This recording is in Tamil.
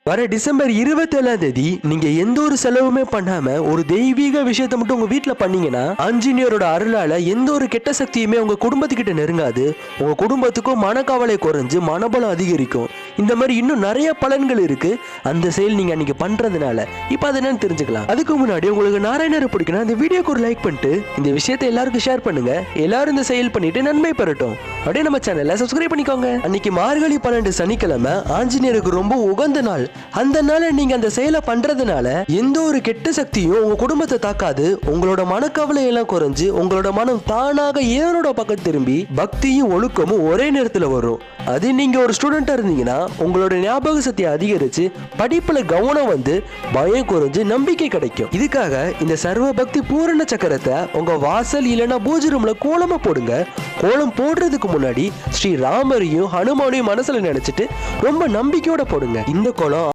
வர டிசம்பர் 27 நீங்க எந்த ஒரு செலவுமே பண்ணாம ஒரு தெய்வீக விஷயத்தை மட்டும் உங்க வீட்டுல பண்ணீங்கன்னா ஆஞ்சநேயரோட அருளால எந்த ஒரு கெட்ட சக்தியுமே உங்க குடும்பத்துக்கிட்ட நெருங்காது. உங்க குடும்பத்துக்கும் மனக்கவலை குறைஞ்சு மனபலம் அதிகரிக்கும். இந்த மாதிரி இன்னும் நிறைய பலன்கள் இருக்கு அந்த செயல் நீங்க அன்னைக்கு பண்றதுனால. இப்ப அது என்னன்னு தெரிஞ்சுக்கலாம். அதுக்கு முன்னாடி உங்களுக்கு நாராயணரை பிடிக்கணும் இந்த வீடியோக்கு ஒரு லைக் பண்ணிட்டு இந்த விஷயத்தை எல்லாருக்கும் ஷேர் பண்ணுங்க. எல்லாரும் இந்த செயல் பண்ணிட்டு நன்மை பெறட்டும். அப்படியே நம்ம சேனலை சப்ஸ்கிரைப் பண்ணிக்கோங்க. அன்னைக்கு மார்கழி 12 சனிக்கிழமை ஆஞ்சநேயருக்கு ரொம்ப உகந்த நாள். அந்த நாள் நீங்க அந்த செயலை பண்றதுனால எந்த ஒரு கெட்ட சக்தியும் உங்க குடும்பத்தை தாக்காது. உங்களோட மனக்கவலை எல்லாம் குறைஞ்சு உங்களோட மனம் தானாக ஏனோட பக்கம் திரும்பி பக்தியும் ஒழுக்கமும் ஒரே நேரத்துல வரும். அது நீங்க ஒரு ஸ்டூடெண்டா இருந்தீங்கன்னா உங்களோட ஞாபக சக்தி அதிகரிச்சு படிப்புல கவனம் வந்து பயம் குறைஞ்சு நம்பிக்கை கிடைக்கும். இதுக்காக இந்த சர்வ பக்தி பூரண சக்கரத்தை உங்க வாசல் இல்லைன்னா பூஜை ரூம்ல கோலமா போடுங்க. கோலம் போடுறதுக்கு முன்னாடி ஸ்ரீ ராமரையும் ஹனுமானையும் மனசுல நினைச்சிட்டு ரொம்ப நம்பிக்கையோட போடுங்க. இந்த கோலம்